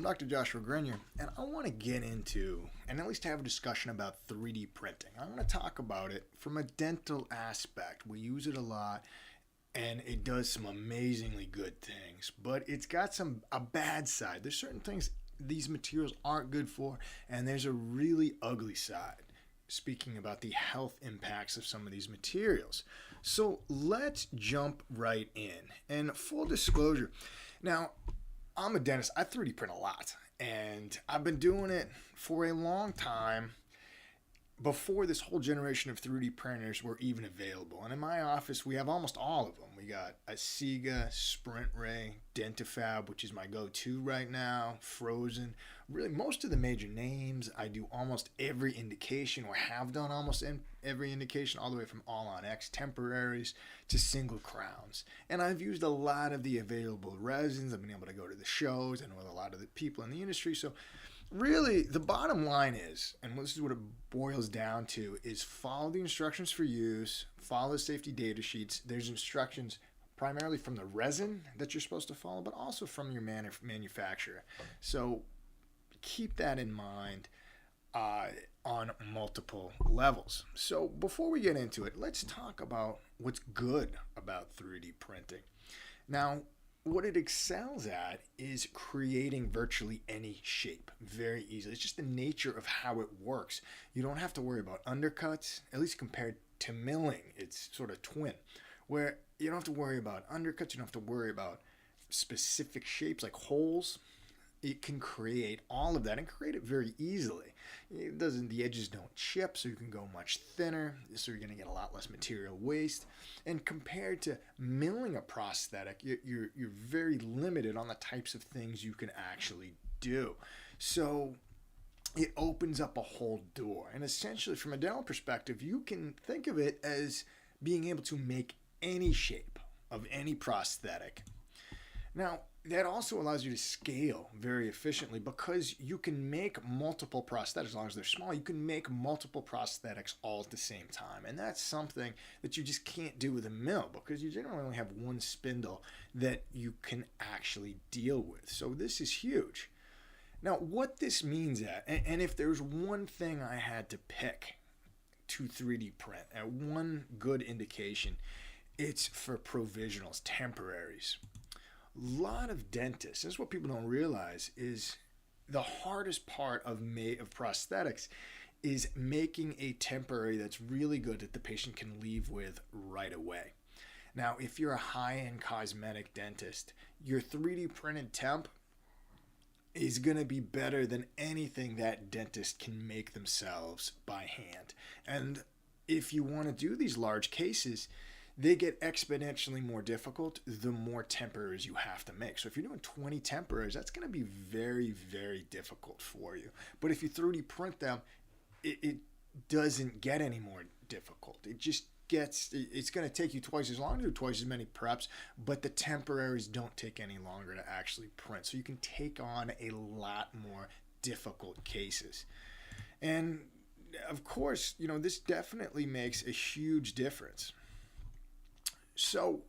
I'm Dr. Joshua Grenier, and I want to get into and at least have a discussion about 3D printing. I want to talk about it from a dental aspect. We use it a lot, and it does some amazingly good things, but it's got a bad side. There's certain things these materials aren't good for, and there's a really ugly side. Speaking about the health impacts of some of these materials. So let's jump right in. And full disclosure, now I'm a dentist. I 3D print a lot, and I've been doing it for a long time before this whole generation of 3D printers were even available. And in my office, we have almost all of them. We got a Sega, Sprint Ray, Dentifab, which is my go-to right now, Frozen. Really, most of the major names. I do almost every indication, or have done almost every indication, all the way from All-on-X temporaries to single crowns. And I've used a lot of the available resins. I've been able to go to the shows. I know a lot of the people in the industry. So really, the bottom line is, and this is what it boils down to, is follow the instructions for use, follow the safety data sheets. There's instructions primarily from the resin that you're supposed to follow, but also from your manufacturer. So keep that in mind on multiple levels. So before we get into it, let's talk about what's good about 3D printing. Now, what it excels at is creating virtually any shape very easily. It's just the nature of how it works. You don't have to worry about undercuts, at least compared to milling. It's sort of twin, where you don't have to worry about undercuts. You don't have to worry about specific shapes like holes. It can create all of that and create it very easily. The edges don't chip, so you can go much thinner, so you're going to get a lot less material waste. And compared to milling a prosthetic, you're very limited on the types of things you can actually do. So it opens up a whole door. And essentially, from a dental perspective, you can think of it as being able to make any shape of any prosthetic. Now, that also allows you to scale very efficiently because you can make multiple prosthetics. As long as they're small, you can make multiple prosthetics all at the same time. And that's something that you just can't do with a mill because you generally only have one spindle that you can actually deal with. So this is huge. Now, what this means and if there's one thing I had to pick to 3D print, one good indication, it's for provisionals, temporaries. A lot of dentists, this is what people don't realize, is the hardest part of prosthetics is making a temporary that's really good that the patient can leave with right away. Now, if you're a high-end cosmetic dentist, your 3D printed temp is going to be better than anything that dentist can make themselves by hand. And if you want to do these large cases, they get exponentially more difficult the more temporaries you have to make. So if you're doing 20 temporaries, that's going to be very, very difficult for you. But if you 3D print them, it doesn't get any more difficult. It's going to take you twice as long to do twice as many preps, but the temporaries don't take any longer to actually print. So you can take on a lot more difficult cases. And of course, this definitely makes a huge difference. So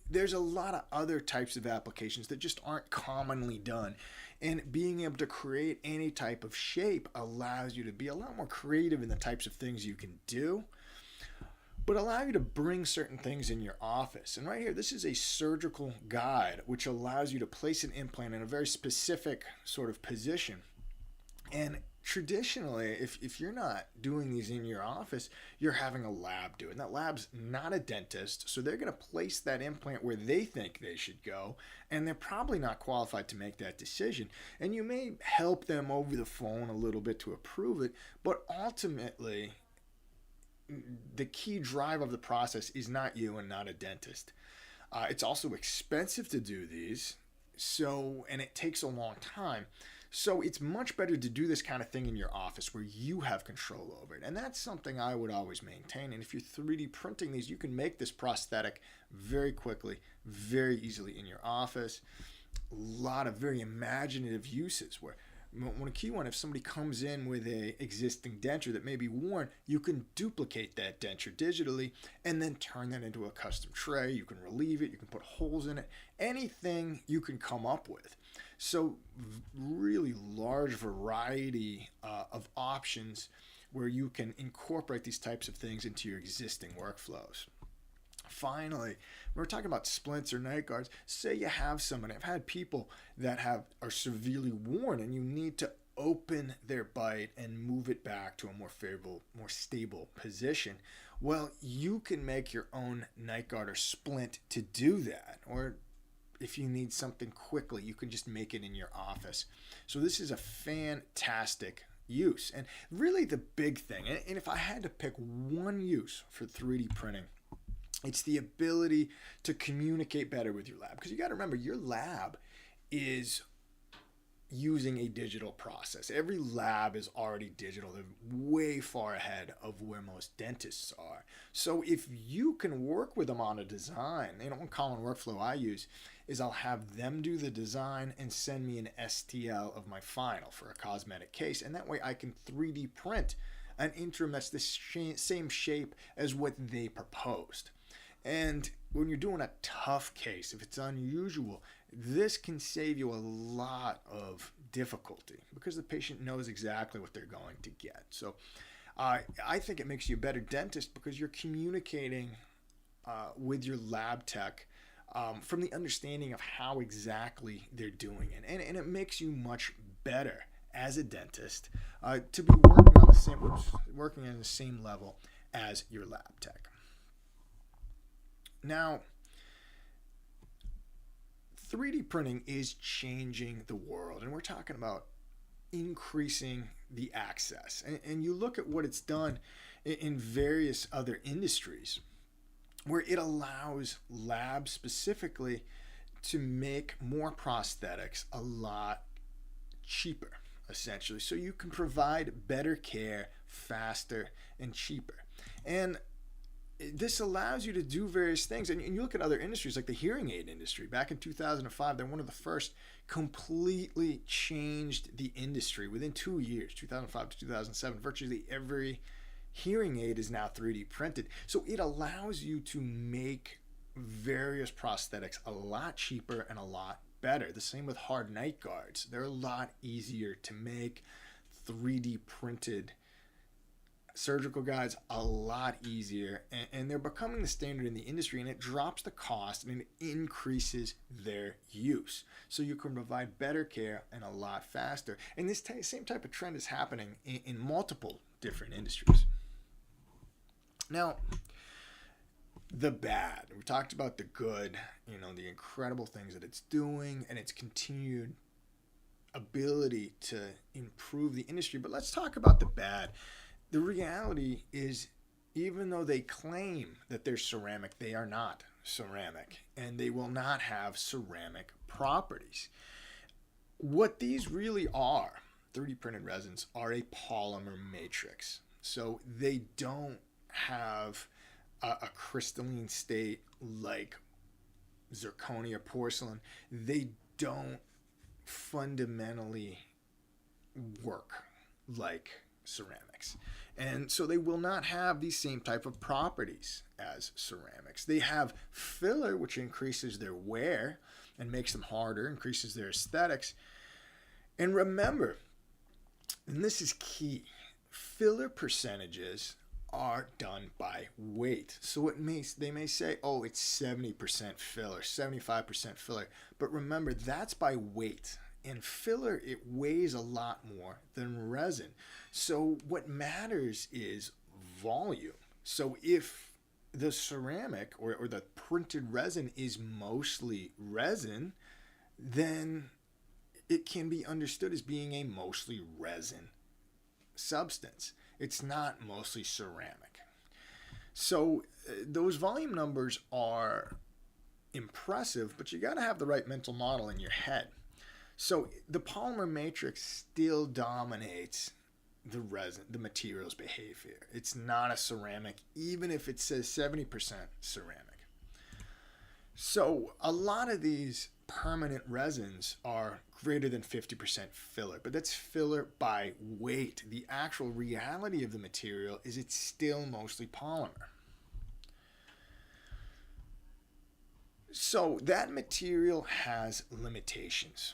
there's a lot of other types of applications that just aren't commonly done. And being able to create any type of shape allows you to be a lot more creative in the types of things you can do, but allow you to bring certain things in your office. And right here, this is a surgical guide, which allows you to place an implant in a very specific sort of position. And traditionally, if you're not doing these in your office, you're having a lab do it. And that lab's not a dentist, so they're going to place that implant where they think they should go, and they're probably not qualified to make that decision. And you may help them over the phone a little bit to approve it, but ultimately, the key drive of the process is not you and not a dentist. It's also expensive to do these, and it takes a long time. So it's much better to do this kind of thing in your office where you have control over it. And that's something I would always maintain. And if you're 3D printing these, you can make this prosthetic very quickly, very easily in your office. A lot of very imaginative uses where One key one, if somebody comes in with a existing denture that may be worn, you can duplicate that denture digitally and then turn that into a custom tray. You can relieve it, you can put holes in it, anything you can come up with. So really large variety of options where you can incorporate these types of things into your existing workflows. Finally, we're talking about splints or night guards. Say you have somebody, I've had people that are severely worn and you need to open their bite and move it back to a more favorable, more stable position. Well, you can make your own night guard or splint to do that. Or if you need something quickly, you can just make it in your office. So this is a fantastic use. And really the big thing, and if I had to pick one use for 3D printing, it's the ability to communicate better with your lab. Because you got to remember, your lab is using a digital process. Every lab is already digital. They're way far ahead of where most dentists are. So if you can work with them on a design, one common workflow I use is I'll have them do the design and send me an STL of my final for a cosmetic case. And that way I can 3D print an interim that's the same shape as what they proposed. And when you're doing a tough case, if it's unusual, this can save you a lot of difficulty because the patient knows exactly what they're going to get. So I think it makes you a better dentist because you're communicating with your lab tech from the understanding of how exactly they're doing it. And it makes you much better as a dentist to be working on the same level as your lab tech. Now, 3D printing is changing the world, and we're talking about increasing the access. And you look at what it's done in various other industries, where it allows labs specifically to make more prosthetics a lot cheaper, essentially. So you can provide better care faster and cheaper. And this allows you to do various things. And you look at other industries like the hearing aid industry. Back in 2005, they're one of the first completely changed the industry within 2 years, 2005 to 2007. Virtually every hearing aid is now 3D printed. So it allows you to make various prosthetics a lot cheaper and a lot better. The same with hard night guards. They're a lot easier to make. 3D printed surgical guides a lot easier, and they're becoming the standard in the industry, and it drops the cost and it increases their use. So you can provide better care and a lot faster. And this same type of trend is happening in multiple different industries. Now, the bad. We talked about the good, the incredible things that it's doing and its continued ability to improve the industry. But let's talk about the bad. The reality is, even though they claim that they're ceramic, they are not ceramic, and they will not have ceramic properties. What these really are, 3D printed resins, are a polymer matrix. So they don't have a crystalline state like zirconia or porcelain. They don't fundamentally work like ceramics. And so they will not have these same type of properties as ceramics. They have filler, which increases their wear and makes them harder, increases their aesthetics. And remember, and this is key, filler percentages are done by weight. So they may say, oh, it's 70% filler, 75% filler. But remember, that's by weight. And filler, it weighs a lot more than resin. So what matters is volume. So if the ceramic or the printed resin is mostly resin, then it can be understood as being a mostly resin substance. It's not mostly ceramic. So those volume numbers are impressive, but you got to have the right mental model in your head. So the polymer matrix still dominates the resin, the material's behavior. It's not a ceramic, even if it says 70% ceramic. So a lot of these permanent resins are greater than 50% filler, but that's filler by weight. The actual reality of the material is it's still mostly polymer. So that material has limitations.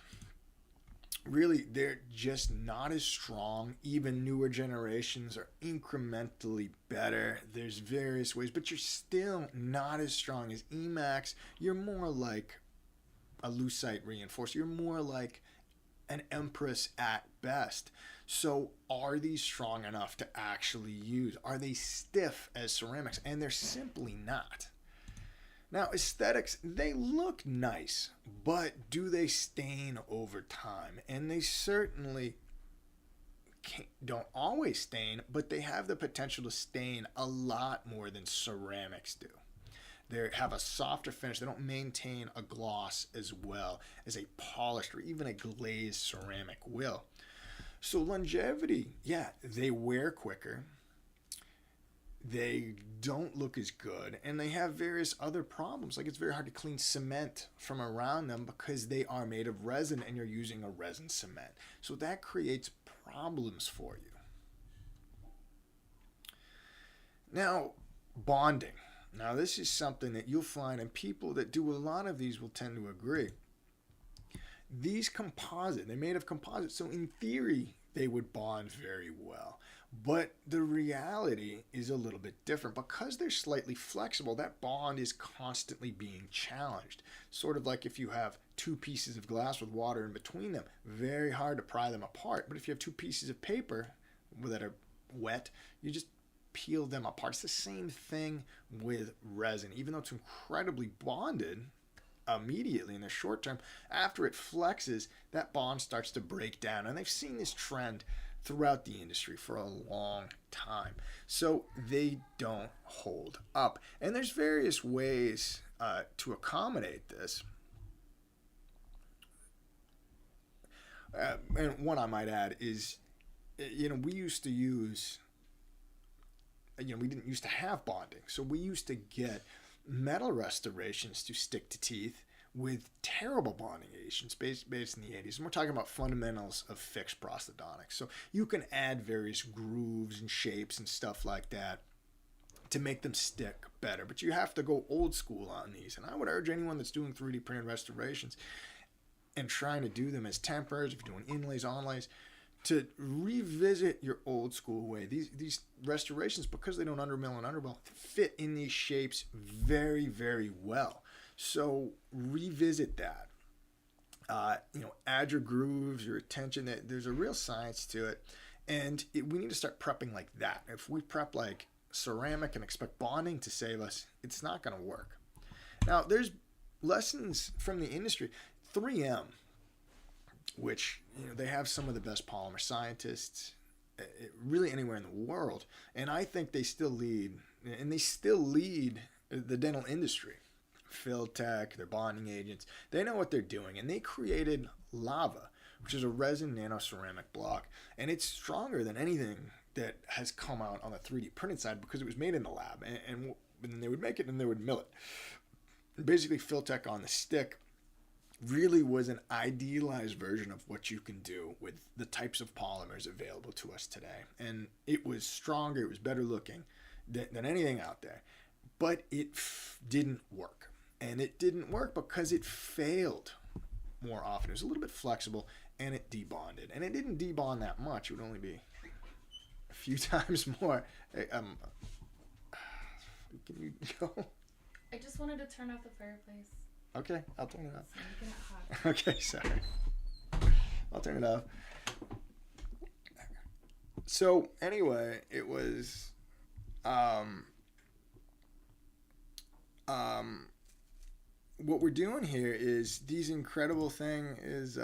Really, they're just not as strong. Even newer generations are incrementally better. There's various ways, but you're still not as strong as Emax. You're more like a lucite reinforcer. You're more like an Empress at best. So are these strong enough to actually use? Are they stiff as ceramics? And they're simply not. Now, aesthetics, they look nice, but do they stain over time? And they certainly don't always stain, but they have the potential to stain a lot more than ceramics do. They have a softer finish. They don't maintain a gloss as well as a polished or even a glazed ceramic will. So longevity, yeah, they wear quicker. They don't look as good, and they have various other problems. Like, it's very hard to clean cement from around them because they are made of resin and you're using a resin cement. So that creates problems for you. Now, bonding. Now, this is something that you'll find, and people that do a lot of these will tend to agree. These composite, they're made of composite, so in theory, they would bond very well. But the reality is a little bit different. Because they're slightly flexible, that bond is constantly being challenged. Sort of like if you have two pieces of glass with water in between them, very hard to pry them apart. But if you have two pieces of paper that are wet, you just peel them apart. It's the same thing with resin. Even though it's incredibly bonded immediately in the short term, after it flexes, that bond starts to break down. And they've seen this trend throughout the industry for a long time. So they don't hold up. And there's various ways to accommodate this. And one I might add is, we used to use, we didn't used to have bonding. So we used to get metal restorations to stick to teeth with terrible bonding agents based in the 80s. And we're talking about fundamentals of fixed prosthodontics. So you can add various grooves and shapes and stuff like that to make them stick better. But you have to go old school on these. And I would urge anyone that's doing 3D printed restorations and trying to do them as tempers, if you're doing inlays, onlays, to revisit your old school way. These restorations, because they don't undermill and undermill, fit in these shapes very, very well. So revisit that. Add your grooves, your attention. There's a real science to it. And we need to start prepping like that. If we prep like ceramic and expect bonding to save us, it's not going to work. Now, there's lessons from the industry. 3M, which they have some of the best polymer scientists really anywhere in the world. And I think they still lead, and they still lead the dental industry. Filtech, their bonding agents, they know what they're doing. And they created lava, which is a resin nanoceramic block. And it's stronger than anything that has come out on the 3D printed side because it was made in the lab. And then they would make it and they would mill it. Basically, Filtech on the stick really was an idealized version of what you can do with the types of polymers available to us today. And it was stronger, it was better looking than anything out there. But it didn't work. And it didn't work because it failed more often. It was a little bit flexible and it debonded. And it didn't debond that much. It would only be a few times more. Can you go? I just wanted to turn off the fireplace. Okay, I'll turn it off. So making it hot. Okay, sorry. I'll turn it off. So anyway, it was what we're doing here is these incredible thing is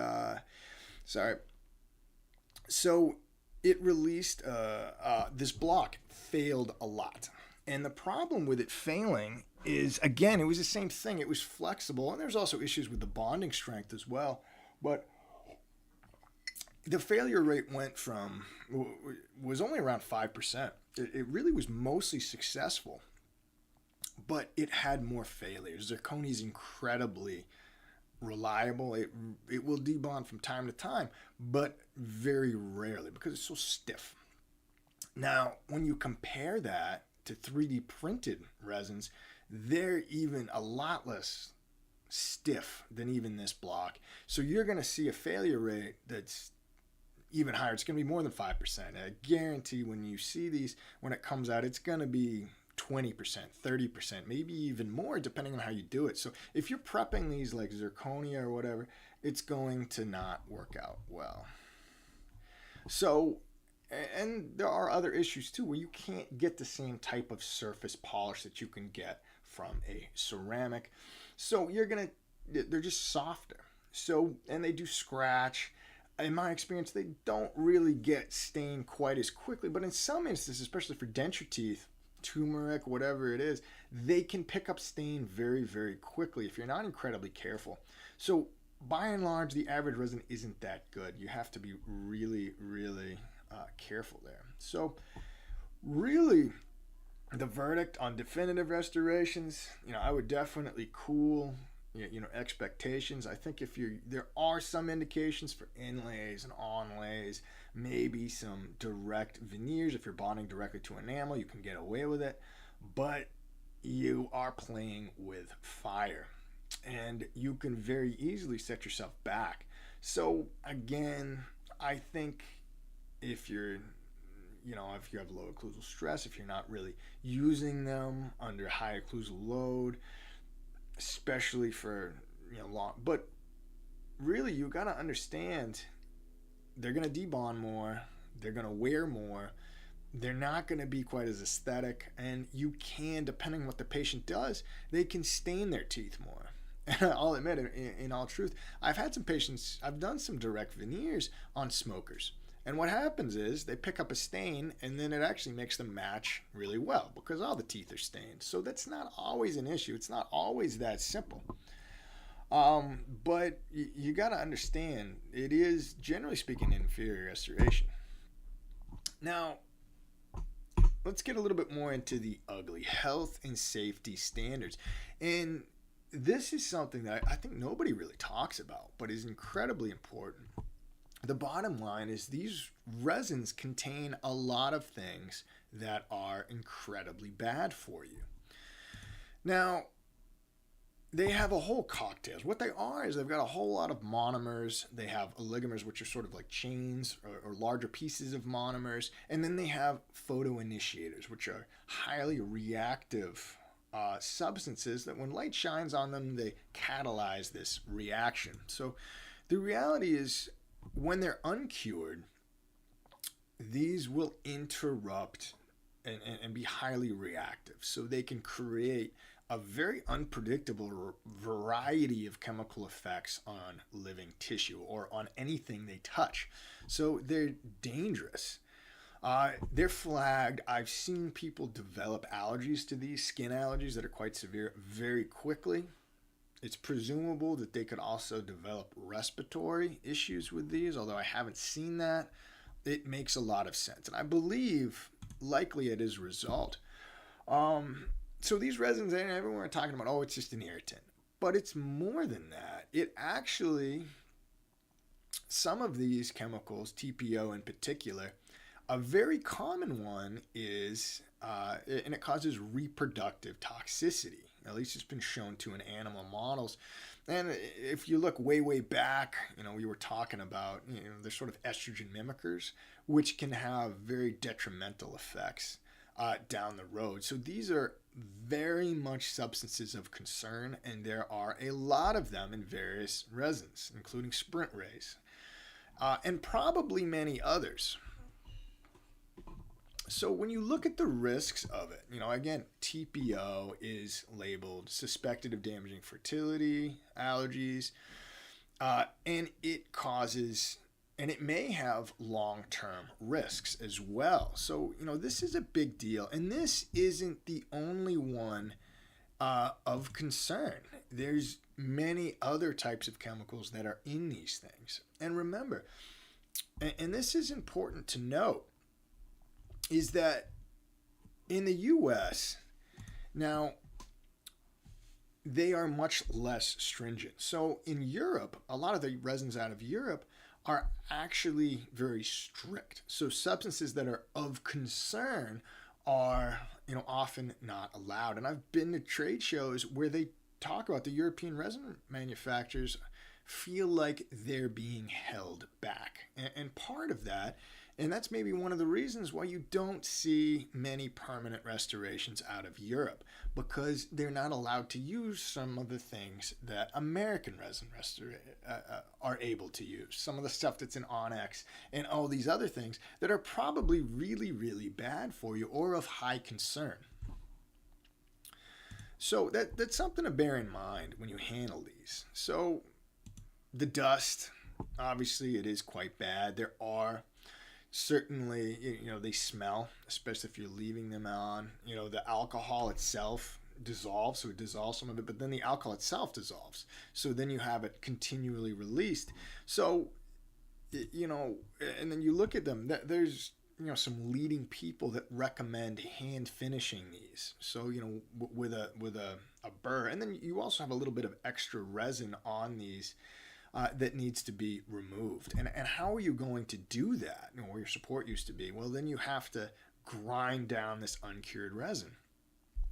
so it released this block failed a lot. And the problem with it failing is, again, it was the same thing. It was flexible, and there's also issues with the bonding strength as well. But the failure rate was only around 5%. It really was mostly successful, but it had more failures. Zirconia is incredibly reliable. It will debond from time to time, but very rarely because it's so stiff. Now, when you compare that to 3D printed resins, they're even a lot less stiff than even this block. So you're going to see a failure rate that's even higher. It's going to be more than 5%. I guarantee when you see these, when it comes out, it's going to be 20%, 30%, maybe even more depending on how you do it. So if you're prepping these like zirconia or whatever, it's going to not work out well. So, and there are other issues too where you can't get the same type of surface polish that you can get from a ceramic. So they're just softer. So, and they do scratch. In my experience, they don't really get stained quite as quickly, but in some instances, especially for denture teeth, turmeric, whatever it is, they can pick up stain very, very quickly if you're not incredibly careful. So by and large, the average resin isn't that good. You have to be really, really careful there. So really, the verdict on definitive restorations, I would definitely cool expectations. I think there are some indications for inlays and onlays, maybe some direct veneers. If you're bonding directly to enamel, you can get away with it, but you are playing with fire and you can very easily set yourself back. So again, I think if you have low occlusal stress, if you're not really using them under high occlusal load, especially for long, but really you got to understand they're going to debond more, they're going to wear more, they're not going to be quite as aesthetic, and you can, depending on what the patient does, they can stain their teeth more. And I'll admit, in all truth, I've had some patients, I've done some direct veneers on smokers. And what happens is they pick up a stain and then it actually makes them match really well because all the teeth are stained. So that's not always an issue. It's not always that simple. But you got to understand, it is, generally speaking, inferior restoration. Now, let's get a little bit more into the ugly health and safety standards. And this is something that I think nobody really talks about, but is incredibly important. The bottom line is these resins contain a lot of things that are incredibly bad for you. Now, they have a whole cocktail. What they are is they've got a whole lot of monomers. They have oligomers, which are sort of like chains or larger pieces of monomers. And then they have photoinitiators, which are highly reactive substances that when light shines on them, they catalyze this reaction. So the reality is, when they're uncured, these will interrupt and be highly reactive. So they can create a very unpredictable variety of chemical effects on living tissue or on anything they touch. So they're dangerous. They're flagged. I've seen people develop allergies to these, skin allergies that are quite severe, very quickly. It's presumable that they could also develop respiratory issues with these, although I haven't seen that. It makes a lot of sense. And I believe likely it is a result. So these resins, everyone are talking about, it's just an irritant. But it's more than that. It actually, some of these chemicals, TPO in particular, a very common one is, and it causes reproductive toxicity. At least it's been shown to in animal models. And if you look way, way back, we were talking about, they're sort of estrogen mimickers, which can have very detrimental effects down the road. So these are very much substances of concern, and there are a lot of them in various resins, including sprint rays, and probably many others. So when you look at the risks of it, again, TPO is labeled suspected of damaging fertility, allergies, and it causes, and it may have long-term risks as well. So, this is a big deal, and this isn't the only one of concern. There's many other types of chemicals that are in these things. And remember, and this is important to note, is that in the U.S., now, they are much less stringent. So in Europe, a lot of the resins out of Europe are actually very strict. So substances that are of concern are, often not allowed. And I've been to trade shows where they talk about the European resin manufacturers feel like they're being held back. And part of that, and that's maybe one of the reasons why you don't see many permanent restorations out of Europe, because they're not allowed to use some of the things that American resin are able to use. Some of the stuff that's in Onyx and all these other things that are probably really, really bad for you or of high concern. So that's something to bear in mind when you handle these. So the dust, obviously, it is quite bad. There are certainly, they smell, especially if you're leaving them on. The alcohol itself dissolves, so it dissolves some of it, but then the alcohol itself dissolves. So then you have it continually released. So, and then you look at them, there's, some leading people that recommend hand finishing these. So, with a burr. And then you also have a little bit of extra resin on these that needs to be removed. And how are you going to do that? Where your support used to be? Well, then you have to grind down this uncured resin,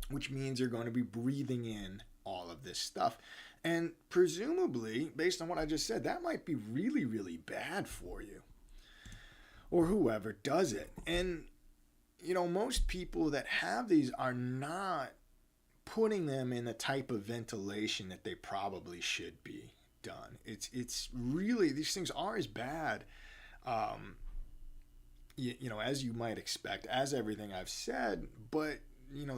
which means you're going to be breathing in all of this stuff. And presumably, based on what I just said, that might be really, really bad for you or whoever does it. And, most people that have these are not putting them in the type of ventilation that they probably should be done. It's really, these things are as bad, as you might expect, as everything I've said, but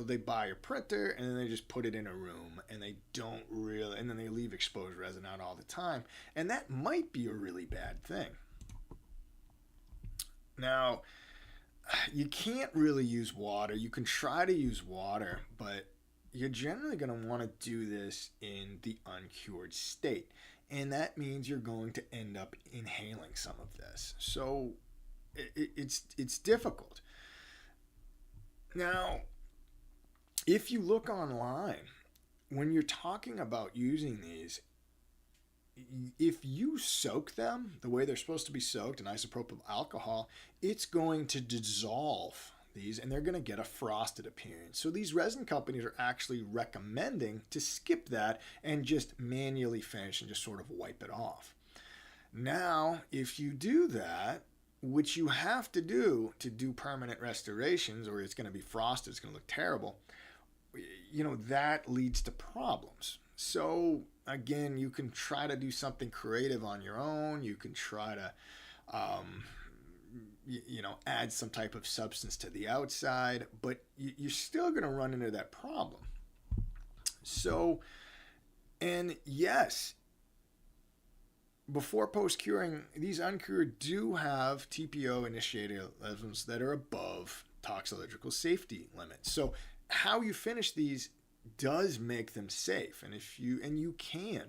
they buy a printer and then they just put it in a room and they don't really, and then they leave exposed resin out all the time, and that might be a really bad thing. Now, you can't really use water. You can try to use water, but you're generally going to want to do this in the uncured state. And that means you're going to end up inhaling some of this. So it's difficult. Now, if you look online, when you're talking about using these, if you soak them the way they're supposed to be soaked in isopropyl alcohol, it's going to dissolve these and they're going to get a frosted appearance. So these resin companies are actually recommending to skip that and just manually finish and just sort of wipe it off. Now, if you do that, which you have to do permanent restorations, or it's going to be frosted, it's going to look terrible, that leads to problems. So again, you can try to do something creative on your own. You can try to add some type of substance to the outside, but you're still going to run into that problem. So, and yes, before post-curing, these uncured do have TPO initiated levels that are above toxicological safety limits. So how you finish these does make them safe, and you can,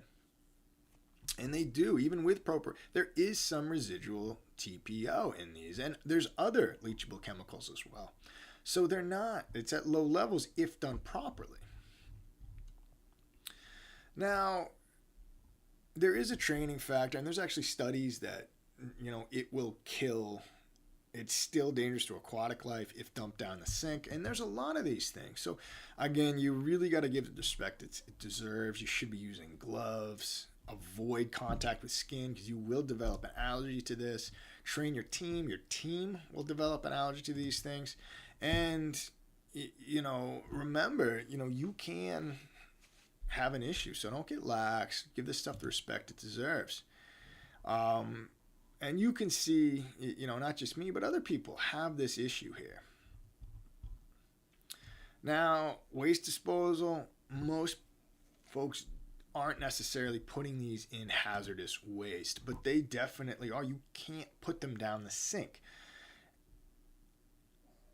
and they do, even with proper, there is some residual TPO in these, and there's other leachable chemicals as well. So it's at low levels if done properly. Now, there is a training factor, and there's actually studies that, it will kill. It's still dangerous to aquatic life if dumped down the sink. And there's a lot of these things. So again, you really got to give it the respect it deserves. You should be using gloves. Avoid contact with skin because you will develop an allergy to this. Train your team. Your team will develop an allergy to these things. And, remember, you can have an issue. So don't get lax. Give this stuff the respect it deserves. And you can see, not just me, but other people have this issue here. Now, waste disposal, most folks aren't necessarily putting these in hazardous waste, but they definitely are. You can't put them down the sink.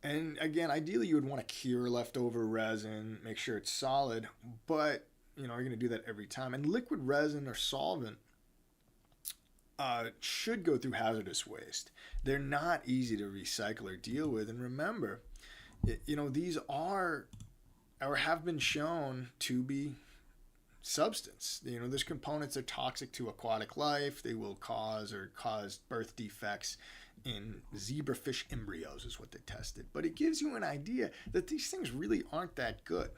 And again, ideally you would want to cure leftover resin, make sure it's solid, but you're going to do that every time. And liquid resin or solvent should go through hazardous waste. They're not easy to recycle or deal with. And remember, these are or have been shown to be substance. There's components that are toxic to aquatic life. They will cause birth defects in zebrafish embryos is what they tested. But it gives you an idea that these things really aren't that good.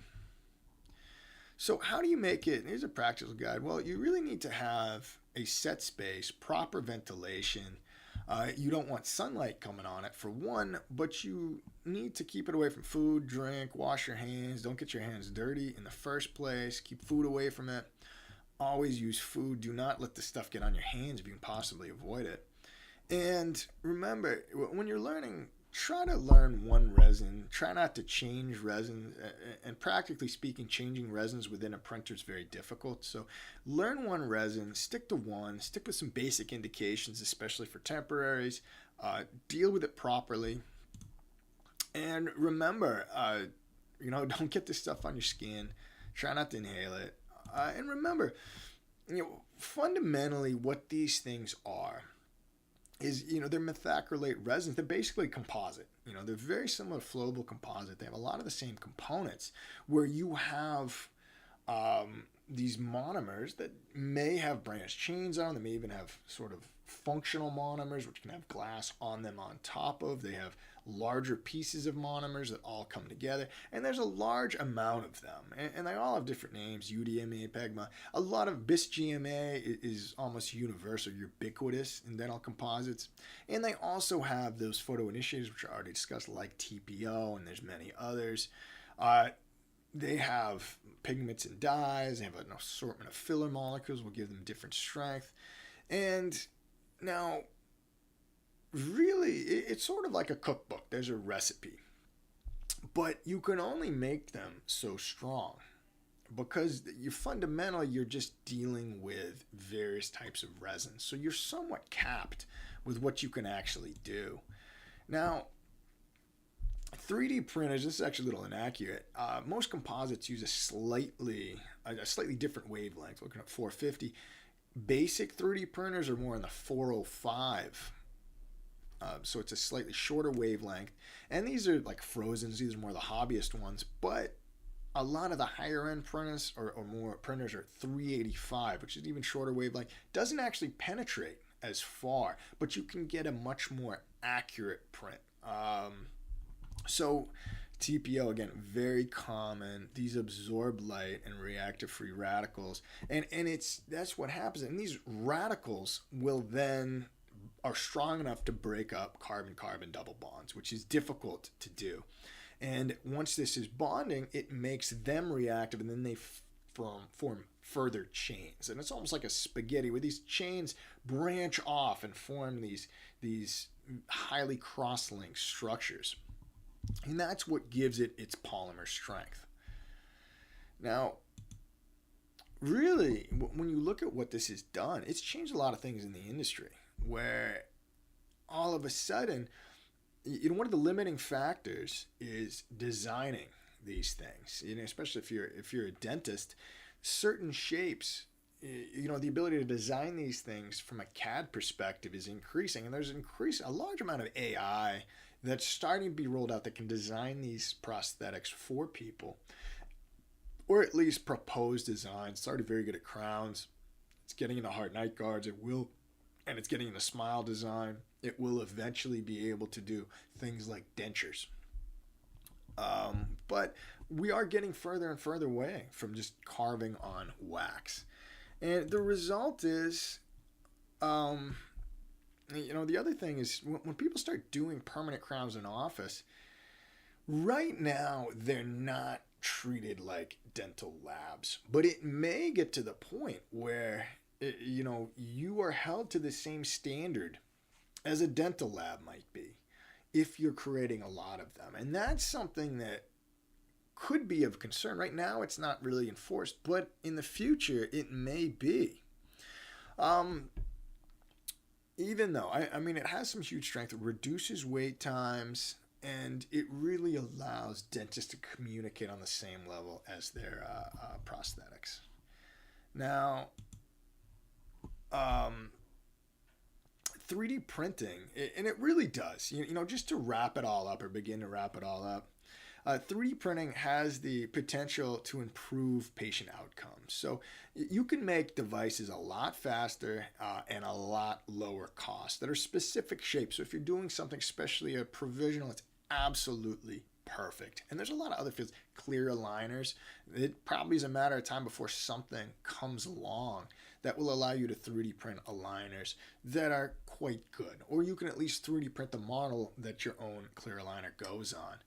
So how do you make it? Here's a practical guide. Well, you really need to have a set space, proper ventilation. You don't want sunlight coming on it for one, but you need to keep it away from food, drink, wash your hands. Don't get your hands dirty in the first place. Keep food away from it. Always use food. Do not let the stuff get on your hands if you can possibly avoid it. And remember, when you're learning, try to learn one resin. Try not to change resins. And practically speaking, changing resins within a printer is very difficult. So learn one resin, stick to one, stick with some basic indications, especially for temporaries. Deal with it properly. And remember, don't get this stuff on your skin. Try not to inhale it. And remember, fundamentally what these things are is, they're methacrylate resins. They're basically composite. They're very similar to flowable composite. They have a lot of the same components where you have these monomers that may have branched chains on them. They may even have sort of functional monomers, which can have glass on them on top of. They have larger pieces of monomers that all come together. And there's a large amount of them. And they all have different names, UDMA, PEGMA. A lot of BIS-GMA is almost universal, ubiquitous in dental composites. And they also have those photoinitiators, which I already discussed, like TPO, and there's many others. They have pigments and dyes. They have an assortment of filler molecules, will give them different strength. And now, really, it's sort of like a cookbook. There's a recipe. But you can only make them so strong because you're just dealing with various types of resins. So you're somewhat capped with what you can actually do. Now, 3D printers, this is actually a little inaccurate. Most composites use a slightly different wavelength, looking at 450. Basic 3D printers are more in the 405. So it's a slightly shorter wavelength. And these are like Frozens. These are more the hobbyist ones. But a lot of the higher end printers or more printers are 385, which is an even shorter wavelength. Doesn't actually penetrate as far, but you can get a much more accurate print. So TPO, again, very common. These absorb light and react to free radicals. And that's what happens. And these radicals are strong enough to break up carbon-carbon double bonds, which is difficult to do. And once this is bonding, it makes them reactive, and then they form further chains. And it's almost like a spaghetti where these chains branch off and form these highly cross-linked structures. And that's what gives it its polymer strength. Now, really, when you look at what this has done, it's changed a lot of things in the industry where all of a sudden, one of the limiting factors is designing these things. Especially if you're a dentist, certain shapes, the ability to design these things from a CAD perspective is increasing, and there's a large amount of AI that's starting to be rolled out that can design these prosthetics for people, or at least propose designs. It's already very good at crowns. It's getting into hard night guards. And it's getting into smile design. It will eventually be able to do things like dentures. But we are getting further and further away from just carving on wax. And the result is, the other thing is when people start doing permanent crowns in office, right now they're not treated like dental labs. But it may get to the point where, you are held to the same standard as a dental lab might be if you're creating a lot of them. And that's something that could be of concern. Right now it's not really enforced, but in the future it may be. Even though, it has some huge strength. It reduces wait times, and it really allows dentists to communicate on the same level as their prosthetics. Now, 3D printing, and it really does, just to wrap it all up or begin to wrap it all up, 3D printing has the potential to improve patient outcomes. So you can make devices a lot faster and a lot lower cost that are specific shapes. So if you're doing something, especially a provisional, it's absolutely perfect. And there's a lot of other fields, clear aligners. It probably is a matter of time before something comes along that will allow you to 3D print aligners that are quite good. Or you can at least 3D print the model that your own clear aligner goes on.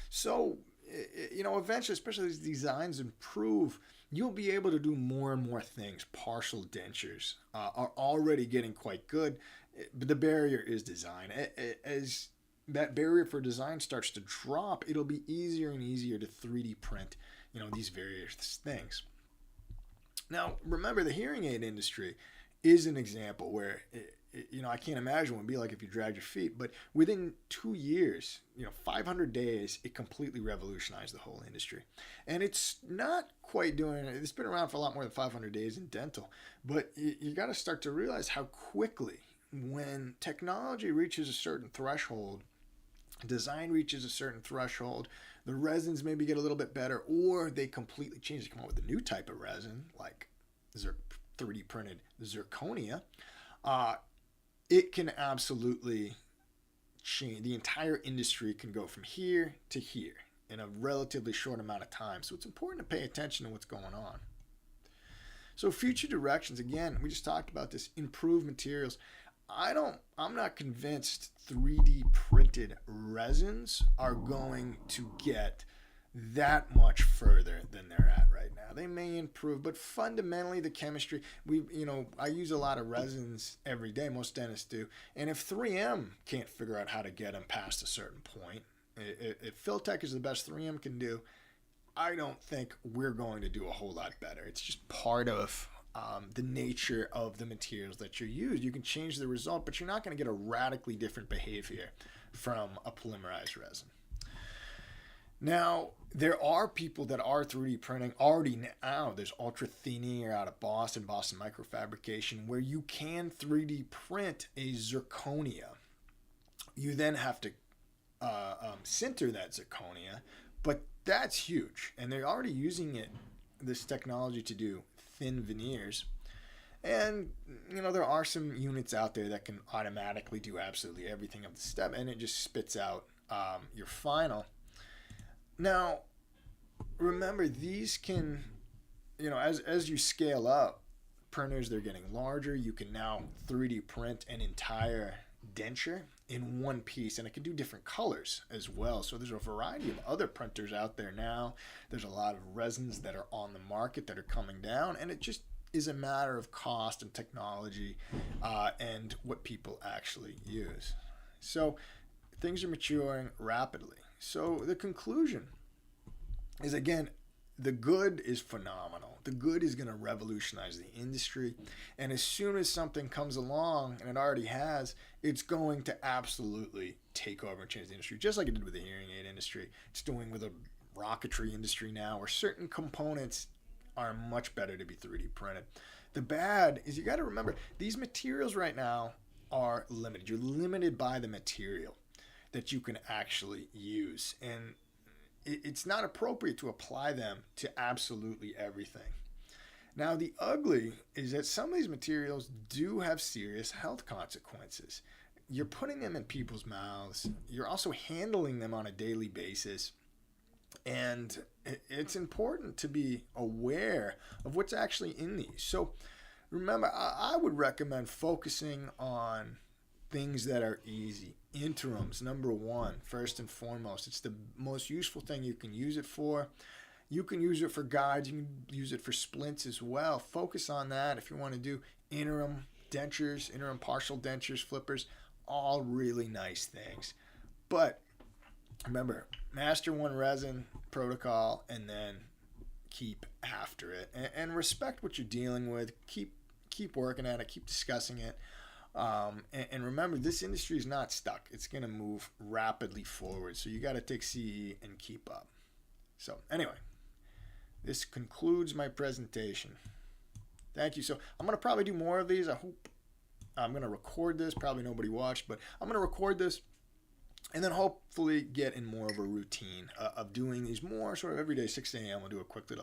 So, eventually, especially as designs improve, you'll be able to do more and more things. Partial dentures are already getting quite good, but the barrier is design. As that barrier for design starts to drop, it'll be easier and easier to 3D print, these various things. Now, remember, the hearing aid industry is an example where, I can't imagine what it would be like if you dragged your feet, but within 2 years, 500 days, it completely revolutionized the whole industry. And it's not quite doing it. It's been around for a lot more than 500 days in dental, but you got to start to realize how quickly, when technology reaches a certain threshold, design reaches a certain threshold, the resins maybe get a little bit better, or they completely change. They come out with a new type of resin, like 3D printed zirconia. It can absolutely change. The entire industry can go from here to here in a relatively short amount of time. So it's important to pay attention to what's going on. So future directions, again, we just talked about this, improved materials. I'm not convinced 3D printed resins are going to get that much further than they're at right now. They may improve, but fundamentally the chemistry, I use a lot of resins every day, most dentists do, and if 3M can't figure out how to get them past a certain point, if Filtech is the best 3M can do, I don't think we're going to do a whole lot better. It's just part of the nature of the materials that you use. You can change the result, but you're not going to get a radically different behavior from a polymerized resin. Now, there are people that are 3D printing already now. There's Ultra Grenier out of Boston Microfabrication, where you can 3D print a zirconia. You then have to sinter that zirconia, but that's huge. And they're already using this technology to do thin veneers. And, there are some units out there that can automatically do absolutely everything of the step, and it just spits out your final. Now, remember, these can, as you scale up, printers, they're getting larger. You can now 3D print an entire denture in one piece, and it can do different colors as well. So there's a variety of other printers out there now. There's a lot of resins that are on the market that are coming down, and it just is a matter of cost and technology and what people actually use. So things are maturing rapidly. So the conclusion is, again, the good is phenomenal. The good is going to revolutionize the industry. And as soon as something comes along, and it already has, it's going to absolutely take over and change the industry, just like it did with the hearing aid industry. It's doing with the rocketry industry now, where certain components are much better to be 3D printed. The bad is, you got to remember, these materials right now are limited. You're limited by the material that you can actually use. And it's not appropriate to apply them to absolutely everything. Now, the ugly is that some of these materials do have serious health consequences. You're putting them in people's mouths. You're also handling them on a daily basis. And it's important to be aware of what's actually in these. So remember, I would recommend focusing on things that are easy. Interims, number one, first and foremost. It's the most useful thing you can use it for. You can use it for guides. You can use it for splints as well. Focus on that if you want to do interim dentures, interim partial dentures, flippers, all really nice things. But remember, master one resin protocol and then keep after it. And respect what you're dealing with. Keep working at it. Keep discussing it. And remember, this industry is not stuck. It's going to move rapidly forward. So you got to take CE and keep up. So anyway, this concludes my presentation. Thank you. So I'm going to probably do more of these. I hope I'm going to record this. Probably nobody watched, but I'm going to record this And then hopefully get in more of a routine of doing these more sort of every day, 6 a.m. I'll do a quick little